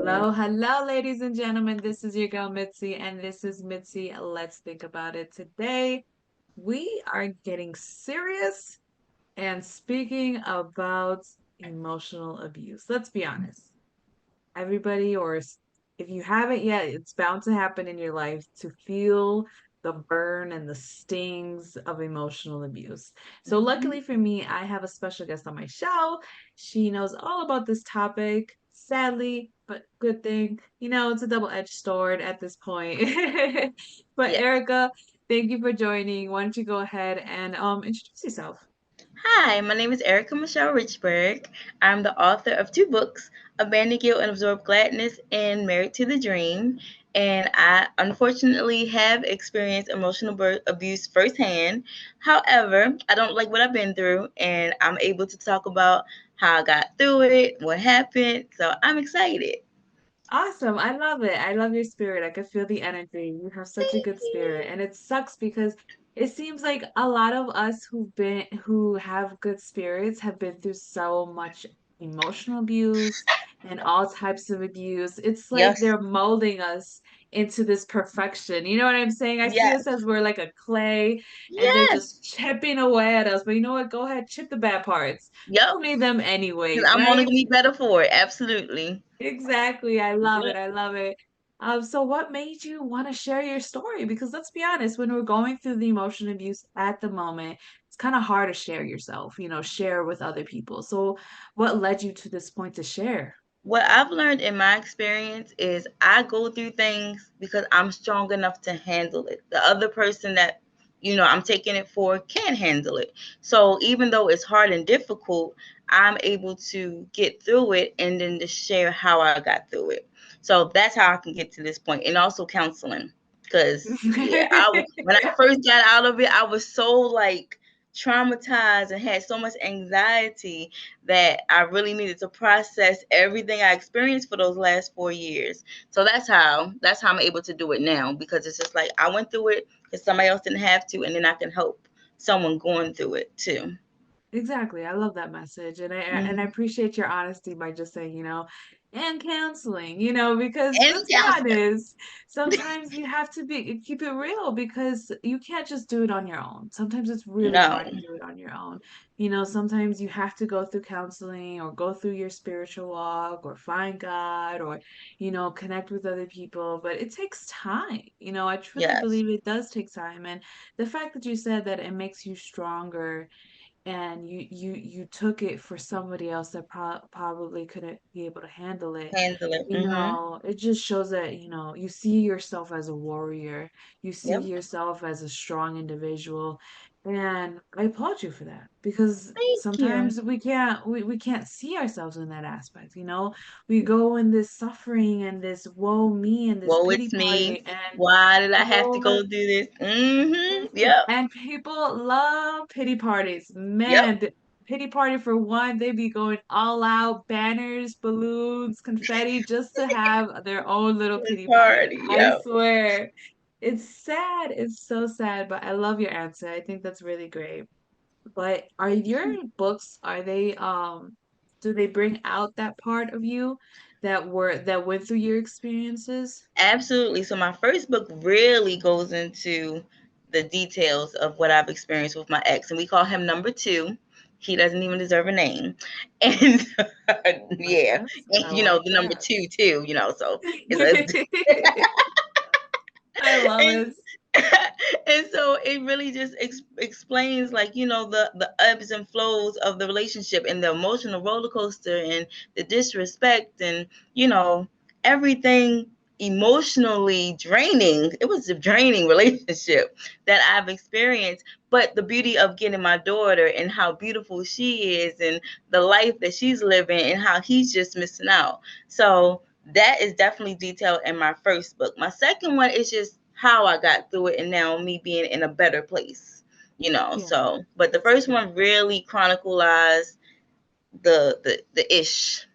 Hello, hello, ladies and gentlemen. This is your girl Mitzi, and this is Mitzi. Let's think about it. Today, we are getting serious and speaking about emotional abuse. Let's be honest. Everybody, if you haven't yet, it's bound to happen in your life to feel the burn and the stings of emotional abuse. So, Mhm. luckily for me, I have a special guest on my show. She knows all about this topic. Sadly, but good thing, it's a double-edged sword at this point. But Yes. Erica, thank you for joining. Why don't you go ahead and introduce yourself? Hi, my name is Erika Michelle Richburg. I'm the author of two books, Abandon Guilt and Absorb Gladness and Married to the Dream. And I unfortunately have experienced emotional abuse firsthand. However, I don't like what I've been through, and I'm able to talk about how I got through it, what happened. So I'm excited. Awesome. I love it. I love your spirit. I can feel the energy. You have such a Thank good you. spirit. And it sucks because it seems like a lot of us who have good spirits have been through so much emotional abuse and all types of abuse. It's like Yes. they're molding us into this perfection. You know what I'm saying? I see Yes. us as we're like a clay and they're Yes. just chipping away at us. But you know what? Go ahead, chip the bad parts. Yep. You need them Because anyways, I'm only right? gonna be better for it. Absolutely. Exactly. I love it. Yep. I love it. So what made you want to share your story? Because let's be honest, when we're going through the emotion abuse at the moment, it's kind of hard to share yourself, share with other people. So what led you to this point to share? What I've learned in my experience is I go through things because I'm strong enough to handle it. The other person that I'm taking it for can't handle it. So even though it's hard and difficult, I'm able to get through it and then to share how I got through it. So that's how I can get to this point, and also counseling. Because yeah, when I first got out of it, I was so like traumatized and had so much anxiety that I really needed to process everything I experienced for those last 4 years. So that's how I'm able to do it now, because it's just like I went through it because somebody else didn't have to, and then I can help someone going through it too. Exactly. I love that message. And I Mhm. appreciate your honesty by just saying, and counseling, because And let's be counseling. honest, sometimes you have to keep it real because you can't just do it on your own. Sometimes it's really No. hard to do it on your own. Sometimes you have to go through counseling or go through your spiritual walk or find God or, connect with other people, but it takes time. I truly Yes. believe it does take time. And the fact that you said that it makes you stronger and you took it for somebody else that probably couldn't be able to handle it. Handle it. It just shows that, you see yourself as a warrior, you see Yep. yourself as a strong individual, and I applaud you for that because Thank you. sometimes we can't see ourselves in that aspect. We go in this suffering and this woe me and this Woe, pity it's me. party and Why did I have to people go through this? Yep. and people love pity parties. Yep. Man, pity party for one, they be going all out, banners, balloons, confetti, just to have their own little pity party. Party. I Yep. swear. It's sad. It's so sad, but I love your answer. I think that's really great. But are your books, do they bring out that part of you that went through your experiences? Absolutely. So my first book really goes into the details of what I've experienced with my ex, and we call him number two. He doesn't even deserve a name, and Like yeah, that. and I like the number that. two too. So it's I love and, it. and so it really just explains, like, the ebbs and flows of the relationship and the emotional roller coaster and the disrespect and everything emotionally draining. It was a draining relationship that I've experienced, but the beauty of getting my daughter and how beautiful she is and the life that she's living and how he's just missing out. So that is definitely detailed in my first book. My second one is just how I got through it and now me being in a better place. Yeah, So but the that's first great. one really chronicles the ish.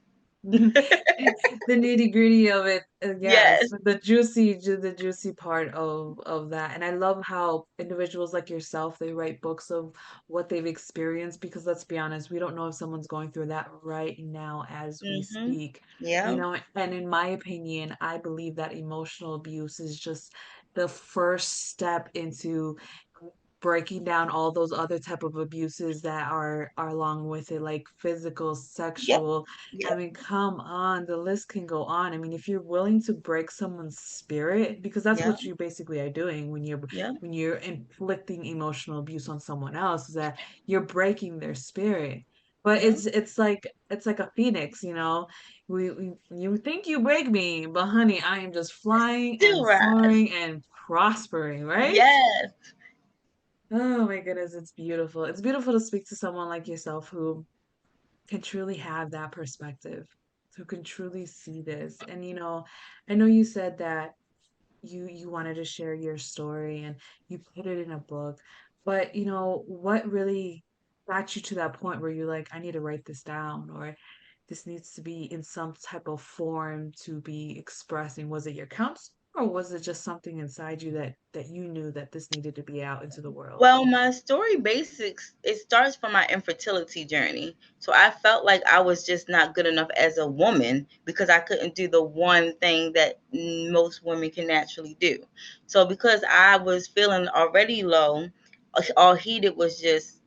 The nitty-gritty of it, yes, Yes. the juicy part of that. And I love how individuals like yourself, they write books of what they've experienced because let's be honest, we don't know if someone's going through that right now as we Mhm. speak. You Yeah. know, and in my opinion, I believe that emotional abuse is just the first step into breaking down all those other type of abuses that are along with it, like physical, Yep. sexual. I Yep. mean, come on, the list can go on. I mean, if you're willing to break someone's spirit, because that's Yeah. what you basically are doing Yeah. when you're inflicting emotional abuse on someone else, is that you're breaking their spirit. But Yeah. it's like a phoenix, you know. You think you break me, but honey, I am just flying Still and rise. soaring and prospering, right? Yes. Oh my goodness, it's beautiful. It's beautiful to speak to someone like yourself who can truly have that perspective, who can truly see this. And you know, I know you said that you wanted to share your story and you put it in a book, but you know, what really got you to that point where you're like, I need to write this down or this needs to be in some type of form to be expressing? Was it your counsel or was it just something inside you that you knew that this needed to be out into the world? Well, my story basics, it starts from my infertility journey. So I felt like I was just not good enough as a woman because I couldn't do the one thing that most women can naturally do. So because I was feeling already low, all he did was just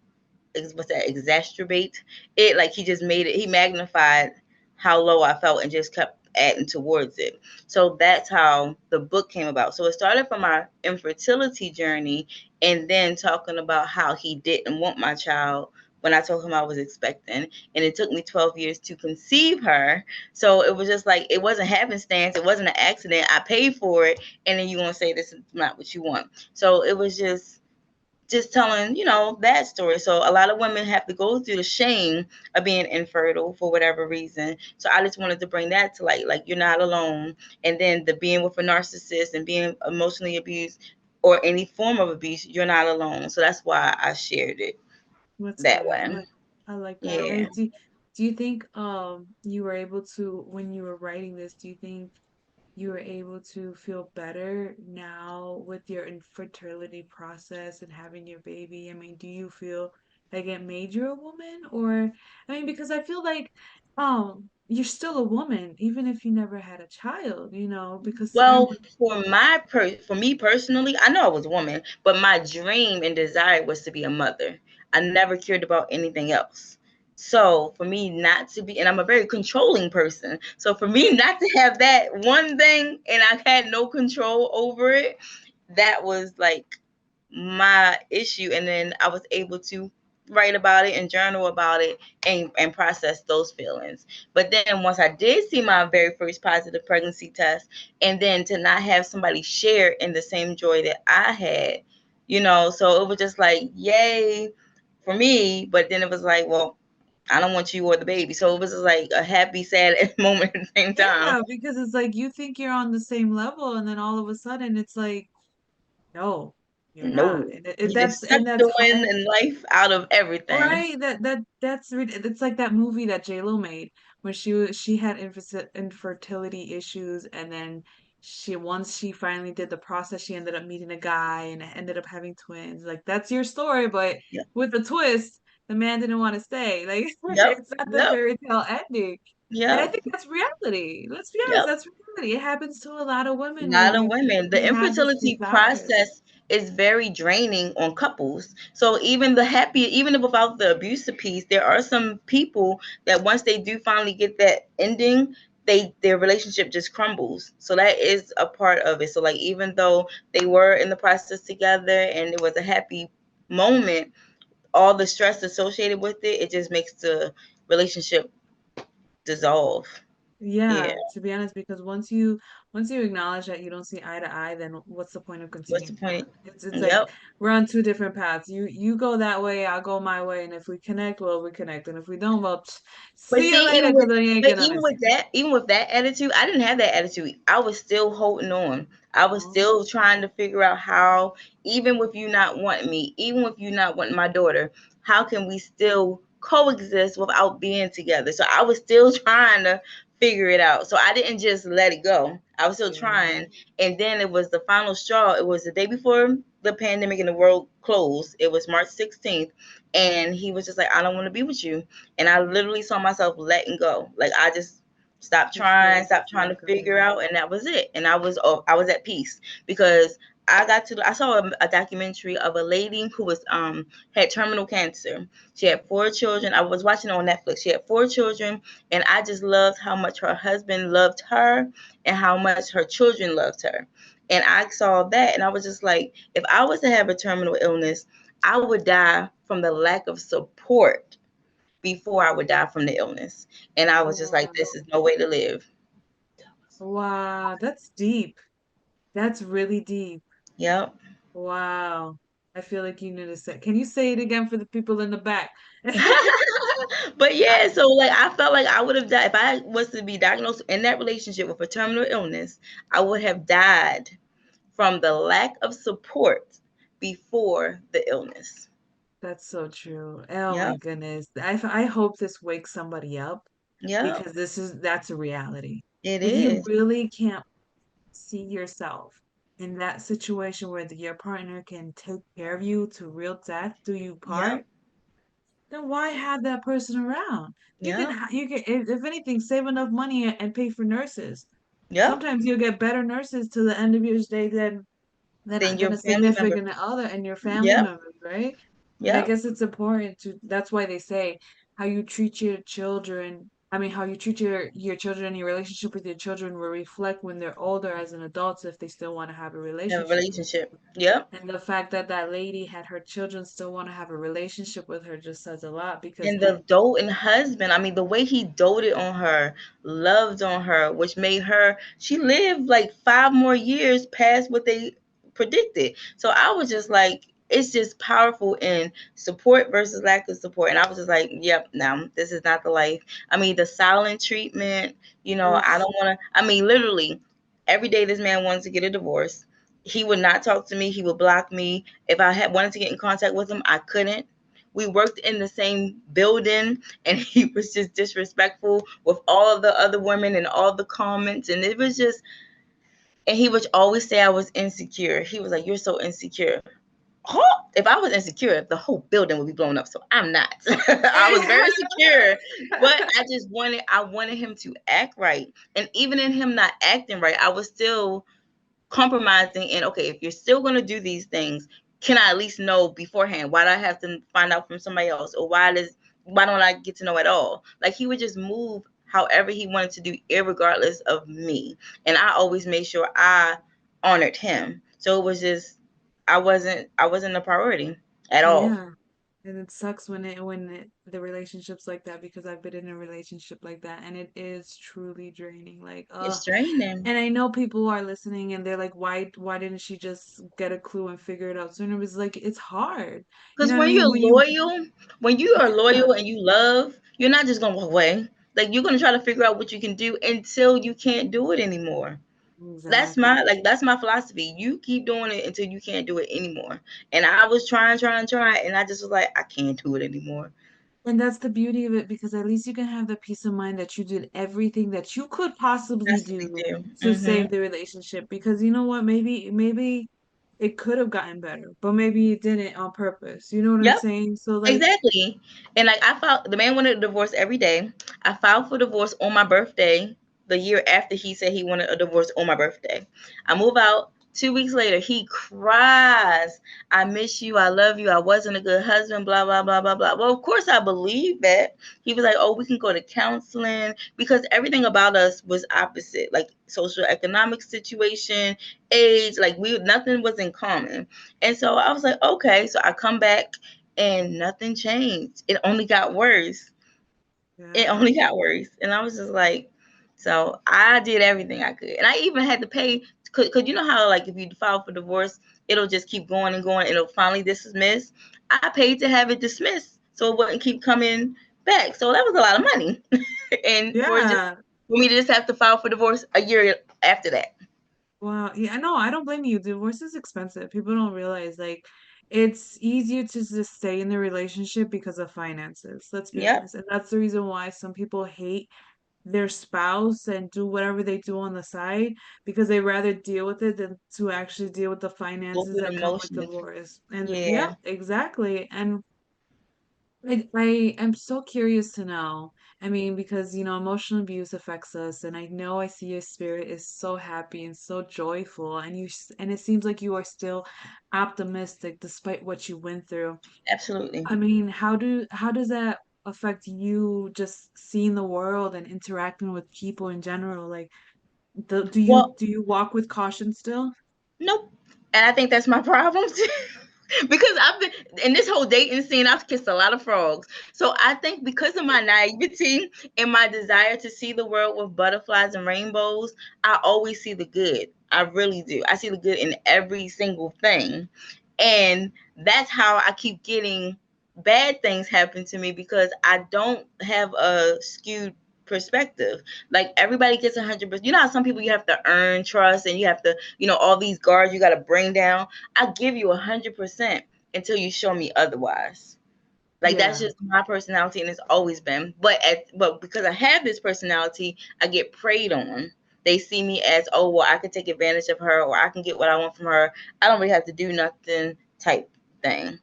what's that, exacerbate it. Like he just made it, he magnified how low I felt and just kept adding towards it. So that's how the book came about. So it started from my infertility journey and then talking about how he didn't want my child when I told him I was expecting. And it took me 12 years to conceive her. So it was just like, it wasn't happenstance. It wasn't an accident. I paid for it. And then you want to say this is not what you want. So it was just telling, that story. So a lot of women have to go through the shame of being infertile for whatever reason. So I just wanted to bring that to light, like you're not alone. And then the being with a narcissist and being emotionally abused or any form of abuse, you're not alone. So that's why I shared it That's that good. way. I like that. Yeah. And do you think you were able to when you were writing this, do you think you were able to feel better now with your infertility process and having your baby? I mean, do you feel like it made you a woman or I mean, because I feel like you're still a woman even if you never had a child, you know, because Well, you for me personally, I know I was a woman, but my dream and desire was to be a mother. I never cared about anything else. So for me not to be, and I'm a very controlling person. So for me not to have that one thing and I had no control over it, that was like my issue. And then I was able to write about it and journal about it and process those feelings. But then once I did see my very first positive pregnancy test, and then to not have somebody share in the same joy that I had, so it was just like, yay for me. But then it was like, well, I don't want you or the baby. So it was just like a happy, sad moment at the same time. yeah, because it's like you think you're on the same level and then all of a sudden it's like no, you're not. No, you just suck And that's the wind hard. and life out of everything. Right, it's like that movie that J-Lo made where she had infertility issues and then she once she finally did the process she ended up meeting a guy and ended up having twins. Like that's your story, but Yep. with a twist, the man didn't want to stay. Like Yep. it's not the Yep. fairy tale ending. And I Yep. think that's reality. Let's be honest, Yep. that's reality. It happens to a lot of women where Lot of women. The you have this infertility desire. process is very draining on couples. So even without the abusive piece, there are some people that once they do finally get that ending, their relationship just crumbles. So that is a part of it. So like even though they were in the process together and it was a happy moment, all the stress associated with it, it just makes the relationship dissolve. Yeah. Yeah, to be honest, because once you acknowledge that you don't see eye to eye, then what's the point of What's the continuing on? point? It's like Yep. we're on two different paths. You go that way, I'll go my way, and if we connect, well, we connect, and if we don't, well, But see you see, later, because I ain't gonna miss you. even with that attitude, I didn't have that attitude. I was still holding on. I was Oh, still trying to figure out how, even with you not wanting me, even with you not wanting my daughter, how can we still coexist without being together? So I was still trying to figure it out. So I didn't just let it go. I was still Yeah. trying. And then it was the final straw. It was the day before the pandemic and the world closed. It was March 16th. And he was just like, I don't want to be with you. And I literally saw myself letting go. Like I just Just stopped trying to let go. figure out, and that was it. And I was at peace because I saw a documentary of a lady who was had terminal cancer. She had four children. I was watching it on Netflix. She had four children, and I just loved how much her husband loved her and how much her children loved her. And I saw that, and I was just like, if I was to have a terminal illness, I would die from the lack of support before I would die from the illness. And I was just like, Wow. this is no way to live. Wow, that's deep. That's really deep. Yep. Wow. I feel like you need to say. Can you say it again for the people in the back? But yeah, so like I felt like I would have died if I was to be diagnosed in that relationship with a terminal illness. I would have died from the lack of support before the illness. That's so true. Oh my Yep. goodness. I hope this wakes somebody up Yep. because that's a reality. It If you is. really can't see yourself in that situation where your partner can take care of you to real death do you part, Yep. then why have that person around? Yep. You can if anything, save enough money and pay for nurses. Yep. Sometimes you'll get better nurses to the end of your stay Then than your a family member. significant other and your family Yep. members, right? And I Yep. guess it's important to, that's why they say how you treat your children. I mean, how you treat your children and your relationship with your children will reflect when they're older as an adults if they still want to have a Have a relationship with relationship. Yep. you. And the fact that that lady had her children still want to have a relationship with her just says a lot because And the doting husband, I mean, the way he doted on her, loved on her, which made her, she lived like 5 more years past what they predicted. So I was just like, it's just powerful in support versus lack of support. And I was just like, yep, no, this is not the life. I mean, the silent treatment, I oof, don't want to, I mean, literally, every day this man wanted to get a divorce. He would not talk to me. He would block me. If I had wanted to get in contact with him, I couldn't. We worked in the same building, and he was just disrespectful with all of the other women and all the comments, and it was just, and he would always say I was insecure. He was like, you're so insecure. Huh? If I was insecure, the whole building would be blown up. So I'm not. I was very secure, but I wanted him to act right. And even in him not acting right, I was still compromising. And okay, if you're still going to do these things, can I at least know beforehand? Why do I have to find out from somebody else, or why don't I get to know at all? Like he would just move however he wanted to do, irregardless of me, and I always made sure I honored him. So it was just, I wasn't a priority at all. yeah. And it sucks the relationships like that because I've been in a relationship like that and it is truly draining. Like, It's draining. and I know people are listening and they're like, why didn't she just get a clue and figure it out sooner? It was like it's hard. You Because know what I when mean? you're When you loyal, when you are yeah, loyal and you love, you're not just gonna walk away. Like you're gonna try to figure out what you can do until you can't do it anymore. exactly. That's my philosophy. You keep doing it until you can't do it anymore. And I was trying, and I just was like, I can't do it anymore. And that's the beauty of it because at least you can have the peace of mind that you did everything that you could possibly That's what we do do. to Hmm. save the relationship. Because you know what? Maybe it could have gotten better, but maybe it didn't on purpose. You know what I'm Yep. saying? So like, Exactly. And like I filed, the man wanted a divorce every day. I filed for divorce on my birthday, the year after he said he wanted a divorce on my birthday. I move out. 2 weeks later, he cries, I miss you. I love you. I wasn't a good husband, blah, blah, blah, blah, blah. Well, of course, I believe that. He was like, oh, we can go to counseling because everything about us was opposite, like social economic situation, age, like nothing was in common. And so I was like, okay. So I come back and nothing changed. It only got worse. It yeah, only got worse. And I was just like, so I did everything I could. And I even had to pay, because you know how, like, if you file for divorce, it'll just keep going and going. And it'll finally dismiss. I paid to have it dismissed so it wouldn't keep coming back. So that was a lot of money. And yeah. for me to just have to file for divorce a year after that. Wow. Yeah, no, I don't blame you. Divorce is expensive. People don't realize like it's easier to just stay in the relationship because of finances. Let's be Yep. honest. And that's the reason why some people hate their spouse and do whatever they do on the side because they rather deal with it than to actually deal with the Go finances through the that come with motions. divorce. And Yeah, yep, exactly. And I am so curious to know. I mean, because emotional abuse affects us, and I know I see your spirit is so happy and so joyful, and and it seems like you are still optimistic despite what you went through. absolutely. I mean, how does that affect you just seeing the world and interacting with people in general? Like, Well, do you walk with caution still? nope. And I think that's my problem too. Because I've been in this whole dating scene, I've kissed a lot of frogs. So I think because of my naivety and my desire to see the world with butterflies and rainbows, I always see the good. I really do. I see the good in every single thing. And that's how I keep getting bad things happen to me because I don't have a skewed perspective. Like everybody gets 100%. You know how some people you have to earn trust and you have to, all these guards you got to bring down. I give you 100% until you show me otherwise. Like that's Yeah, just my personality, and it's always been. But because I have this personality, I get preyed on. They see me as, oh well, I can take advantage of her, or I can get what I want from her. I don't really have to do nothing type thing.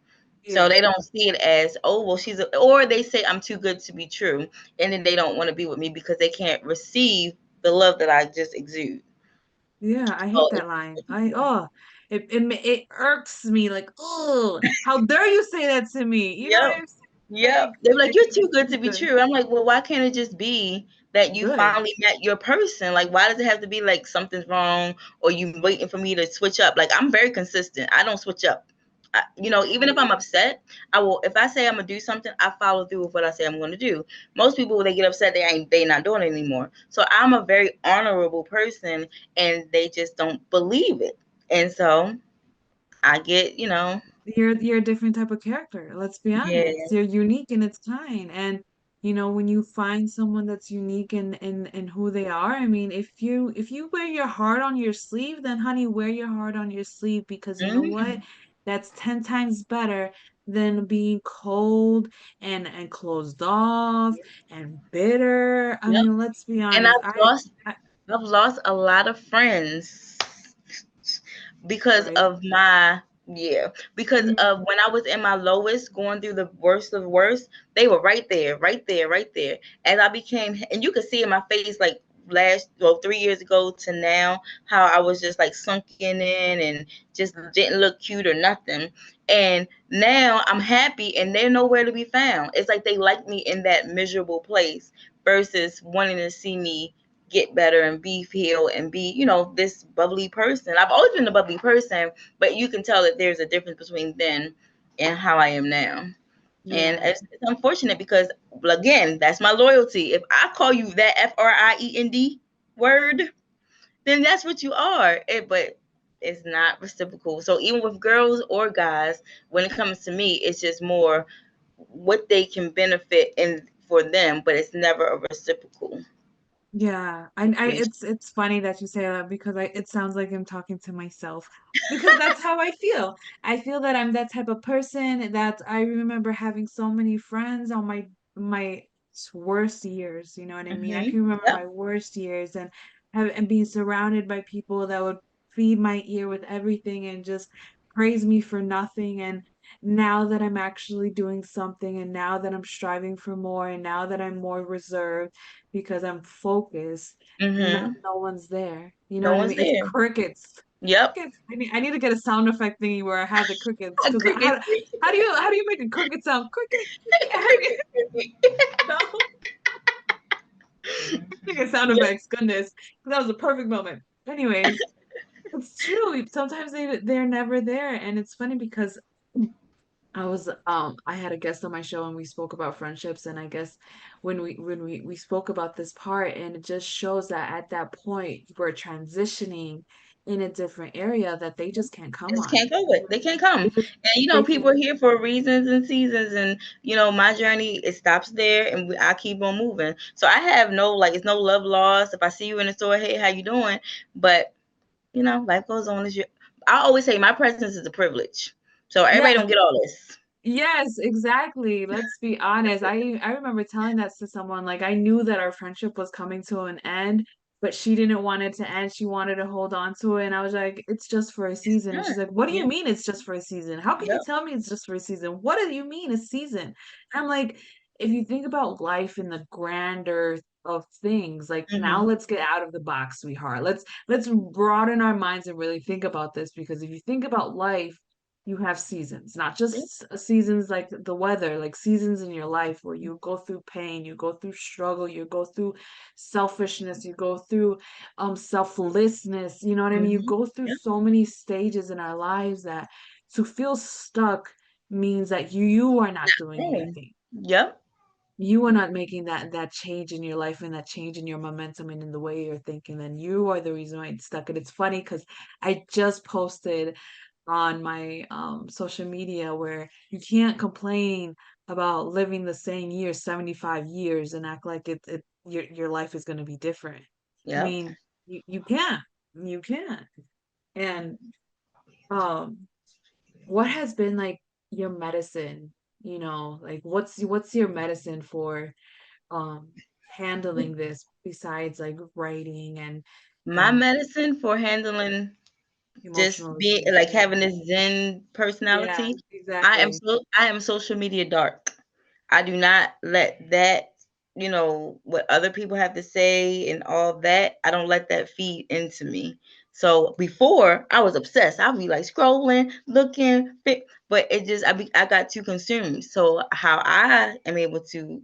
So yeah. they don't see it as, oh well, or they say I'm too good to be true, and then they don't want to be with me because they can't receive the love that I just exude. Yeah, I hate So that line. It irks me like, oh, how dare you say that to me? You know what yep. I'm saying? Yep. They're like, Like you're you're too good to be stupid. true. I'm like, well, why can't it just be that you Good. finally met your person? Like, why does it have to be like something's wrong or you waiting for me to switch up? Like, I'm very consistent. I don't switch up. Even if I'm upset, I will. If I say I'm gonna do something, I follow through with what I say I'm gonna do. Most people, when they get upset, they not doing it anymore. So I'm a very honorable person, and they just don't believe it. And so I get, You're a different type of character. Let's be honest. yeah. You're unique in its kind. And when you find someone that's unique in who they are, I mean, if you wear your heart on your sleeve, then honey, wear your heart on your sleeve because you know what? Mhm. That's 10 times better than being cold and closed off and bitter. I Yep. mean, let's be And honest. I I've lost a lot of friends because right. of because of when I was in my lowest, going through the worst of the worst, they were right there, right there, right there. As I became, and you could see in my face, like 3 years ago to now, how I was just like sunken in and just didn't look cute or nothing. And now I'm happy and they're nowhere to be found. It's like they like me in that miserable place versus wanting to see me get better and be healed and be, this bubbly person. I've always been a bubbly person, but you can tell that there's a difference between then and how I am now. And Yeah. it's unfortunate because, again, that's my loyalty. If I call you that FRIEND word, then that's what you are. But it's not reciprocal. So even with girls or guys, when it comes to me, it's just more what they can benefit in for them, but it's never a reciprocal Yeah, situation. it's funny that you say that because it sounds like I'm talking to myself because that's how I feel. I feel that I'm that type of person that I remember having so many friends on my worst years, you know what I mean? I Mm-hmm. can remember Yep. my worst years and being surrounded by people that would feed my ear with everything and just praise me for nothing. And now that I'm actually doing something and now that I'm striving for more and now that I'm more reserved because I'm focused. Mm-hmm. No one's there. You know No what I one's mean? It's there. crickets. Yep. Crickets. I need to get a sound effect thingy where I have the crickets. Because Cricket. how do you make a cricket sound? Cricket, cricket. How do you know? Cricket sound Yep. effects. Goodness, that was a perfect moment. Anyways, it's true. Sometimes they're never there, and it's funny because I had a guest on my show and we spoke about friendships and I guess when we spoke about this part and it just shows that at that point we're transitioning in a different area that they just can't come Just on. can't go with. They can't come. They just And they people can't. are here for reasons and seasons. And my journey it stops there, and I keep on moving. So I have no it's no love lost. If I see you in the store, hey, how you doing? But life goes on. I always say my presence is a privilege. So everybody Yeah, don't get all this. Yes, exactly. Let's be honest. I remember telling that to someone, like I knew that our friendship was coming to an end, but she didn't want it to end. She wanted to hold on to it, and I was like, "It's just for a season." And Done. she's like, "What do you Yep. mean it's just for a season? How can you Yep. tell me it's just for a season? What do you mean a season?" And I'm like, if you think about life in the grander of things, like now Hmm. let's get out of the box, sweetheart. Let's broaden our minds and really think about this because if you think about life, you have seasons, not Yep. just seasons like the weather, like seasons in your life where you go through pain, you go through struggle, you go through selfishness, you go through selflessness, you know what I mean? You Hmm. go through Yep. so many stages in our lives that to feel stuck means that you are not doing Growing. anything. Yep. You are not making that change in your life and that change in your momentum and in the way you're thinking, then you are the reason why it's stuck. And it's funny because I just posted on my social media where you can't complain about living the same year 75 years and act like your life is going to be different. I Yep. mean, you can't. You can't. And um what has been like your medicine, like what's your medicine for handling this besides like writing My and medicine for handling just emotional being issues. like Yeah. having this zen Yeah, personality. exactly. I am social media dark. I do not let that, what other people have to say and all that, I don't let that feed into me. So before I was obsessed. I'd be like scrolling, looking, but I got too consumed. So how I am able to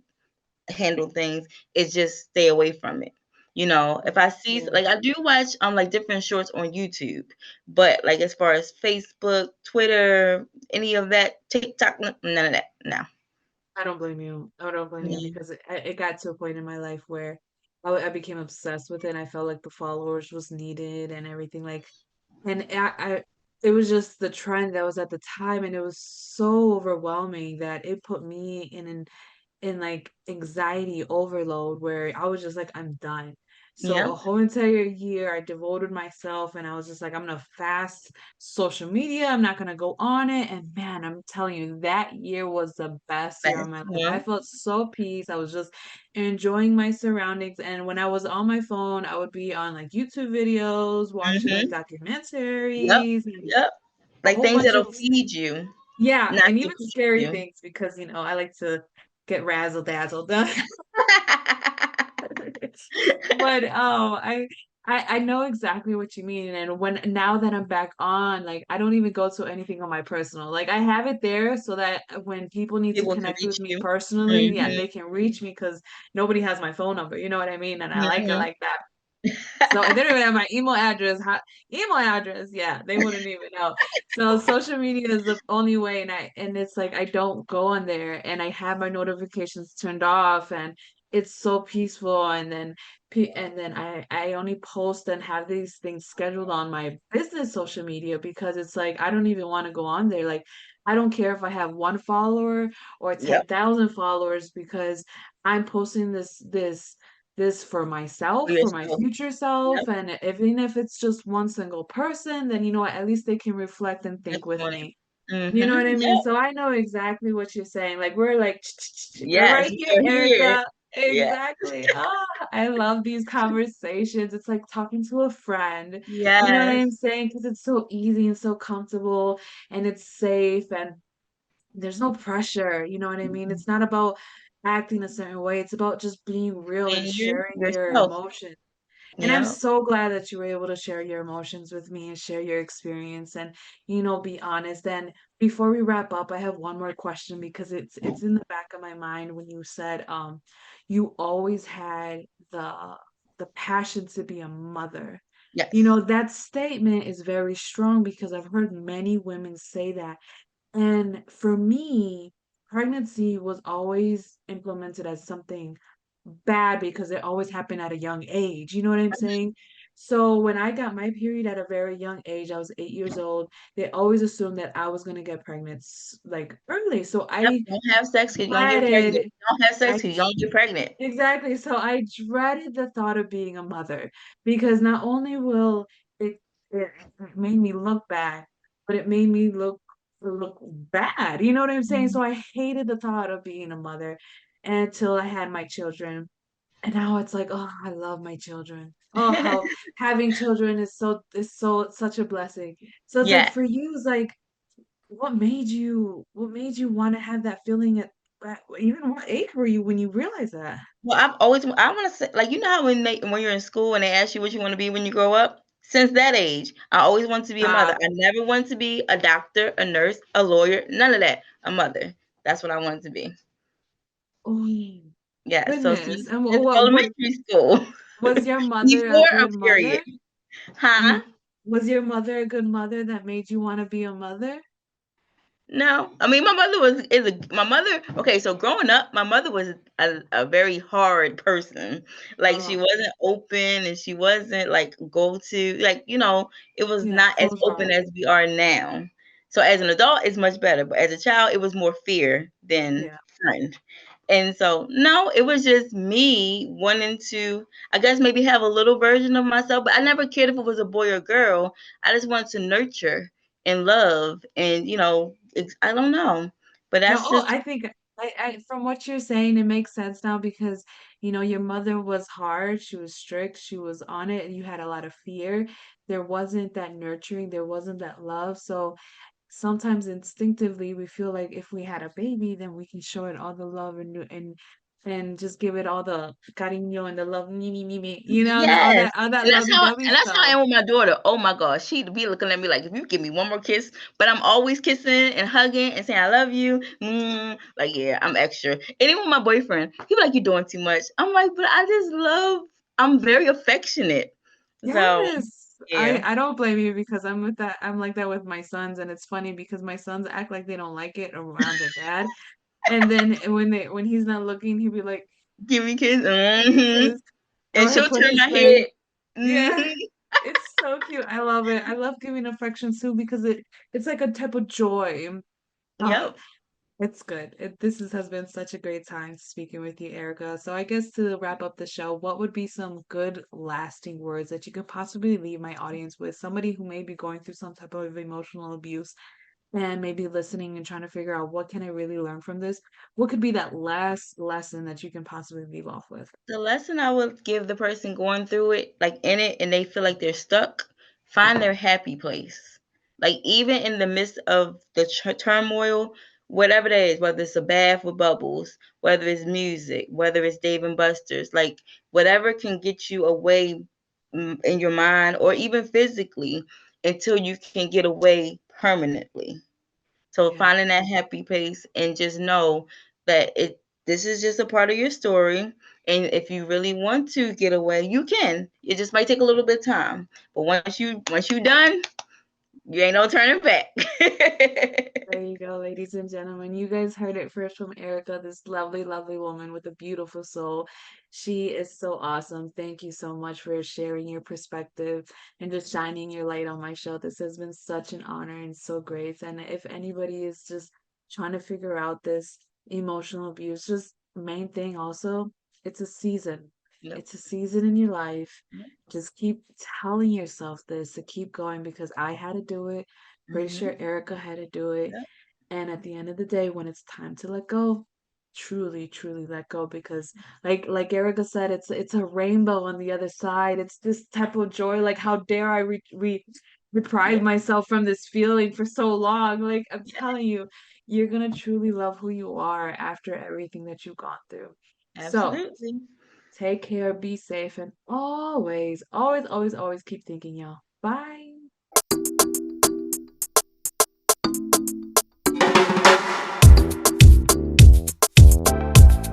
handle things is just stay away from it. If I see, Yeah. like, I do watch like different shorts on YouTube, but like as far as Facebook, Twitter, any of that, TikTok, none of that. No. I don't blame you. I don't blame you Yeah. because it got to a point in my life where I became obsessed with it and I felt like the followers was needed and everything and it was just the trend that was at the time and it was so overwhelming that it put me in like anxiety overload where I was just like, I'm done. So a Yep. whole entire year I devoted myself and I was just like, I'm gonna fast social media. I'm not gonna go on it. And man, I'm telling you, that year was the best year of Fast. my life. I Yeah. felt so peace. I was just enjoying my surroundings. And when I was on my phone, I would be on like YouTube videos, watching like Mhm. Yep. documentaries and Yep. a Like whole things bunch that'll of feed you, yeah, not and to even push scary you. things because I like to get razzle dazzled. But I know exactly what you mean. And when now that I'm back on, like I don't even go to anything on my personal. Like I have it there so that when people need to People can connect with reach me you. personally, yeah, Mhm. they can reach me because nobody has my phone number. You know what I mean? And I like it Mhm. like that. So and they don't even have my email address. Email address, yeah, they wouldn't even know. So social media is the only way, and it's like I don't go on there, and I have my notifications turned off, and it's so peaceful. And then I only post and have these things scheduled on my business social media because it's like I don't even want to go on there. Like I don't care if I have one follower or Yep. 10,000 followers because I'm posting this for For myself, for my yourself. future self, Yep. and even if it's just one single person, then you know what, at least they can reflect and think That's with one. me. You know Mhm. what I mean? Yep. So I know exactly what you're saying. Like we're like we're Yes, right we here, are here. Erica. Yeah. Exactly. Ah, I love these conversations. It's like talking to a friend. You know what Yes. I'm saying? Because it's so easy and so comfortable and it's safe and there's no pressure, you know what I mean? Mhm. It's not about acting a certain way. It's about just being real and Being you, sharing your yourself. emotions. And I'm Yep. so glad that you were able to share your emotions with me and share your experience and, be honest. And before we wrap up, I have one more question because it's in the back of my mind when you said you always had the passion to be a mother. Yes. That statement is very strong because I've heard many women say that and for me, pregnancy was always implemented as something bad because it always happened at a young age. You know what I'm saying? So when I got my period at a very young age, I was 8 years old, they always assumed that I was going to get pregnant like early. So Yep. I Don't have sex because you don't get pregnant. dreaded, Don't have sex I because you don't get pregnant. exactly. So I dreaded the thought of being a mother because not only will it, it made me look bad, but it made me look look bad. You know what I'm saying? Mhm. So I hated the thought of being a mother until I had my children. And now it's like, oh, I love my children. Oh, how having children is so such a blessing. So it's like Yeah. for you, it's like what made you want to have that feeling at even what age were you when you realized that? Well, I want to say, like, you know how when you're in school and they ask you what you want to be when you grow up? Since that age, I always wanted to be a mother. Stop. I never wanted to be a doctor, a nurse, a lawyer, none of that. A mother. That's what I wanted to be. Oh, Yeah. So goodness. since And what elementary school, was your mother a before a good period, mother? huh? Mm, was your mother a good mother that made you want to be a mother? No, I mean my mother. Okay, so growing up, my mother was a very hard person. Like she Oh, wasn't open, and she wasn't like go to like it was yeah, not as close open off. as we are now. So as an adult, it's much better, but as a child, it was more fear than Yeah. friend. And so no, it was just me wanting to, I guess maybe have a little version of myself, but I never cared if it was a boy or girl. I just wanted to nurture and love and I don't know, but No, that's oh, just I think from what you're saying, it makes sense now because, your mother was hard, she was strict, she was on it, and you had a lot of fear. There wasn't that nurturing, there wasn't that love. So sometimes instinctively we feel like if we had a baby, then we can show it all the love and just give it all the cariño and the love, me, yes. all that And that's how lovey-dovey and that's how I stuff. am with my daughter. Oh my gosh, she'd be looking at me like if you give me one more kiss, but I'm always kissing and hugging and saying I love you. Like yeah, I'm extra. And even with my boyfriend, he be like you're doing too much. I'm like, but I just love. I'm very affectionate. So Yes. yeah, I don't blame you because I'm like that with my sons, and it's funny because my sons act like they don't like it around their dad. And then when he's not looking, he'll be like give me a kiss. kisses And or he'll she'll put turn his my face. head. Yeah. hmm It's so cute. I love it. I love giving affection too because it's like a type of joy. Oh, Yep. it's good. Has been such a great time speaking with you, Erica. So I guess to wrap up the show, what would be some good lasting words that you could possibly leave my audience with? Somebody who may be going through some type of emotional abuse and maybe listening and trying to figure out what can I really learn from this? What could be that last lesson that you can possibly leave off with? The lesson I would give the person going through it, like in it, and they feel like they're stuck, find their happy place. Like even in the midst of the turmoil, whatever that is, whether it's a bath with bubbles, whether it's music, whether it's Dave and Buster's, like whatever can get you away in your mind or even physically until you can get away permanently. So Yeah. finding that happy place and just know that this is just a part of your story. And if you really want to get away, you can. It just might take a little bit of time. But once you done, you ain't no turning back. There you go, ladies and gentlemen. You guys heard it first from Erica, this lovely, lovely woman with a beautiful soul. She is so awesome. Thank you so much for sharing your perspective and just shining your light on my show. This has been such an honor and so great. And if anybody is just trying to figure out this emotional abuse, just main thing also, it's a season. Yep. It's a season in your life. Yep. Just keep telling yourself this to keep going because I had to do it. Pretty sure Mm-hmm. Erica had to do it. Yep. And at the end of the day, when it's time to let go, truly, truly let go because like Erica said, it's a rainbow on the other side. It's this type of joy. Like how dare I deprive Yep. myself from this feeling for so long? Like I'm Yep. telling you, you're gonna truly love who you are after everything that you've gone through. So Absolutely. take care, be safe, and always, always, always, always keep thinking, y'all. Bye.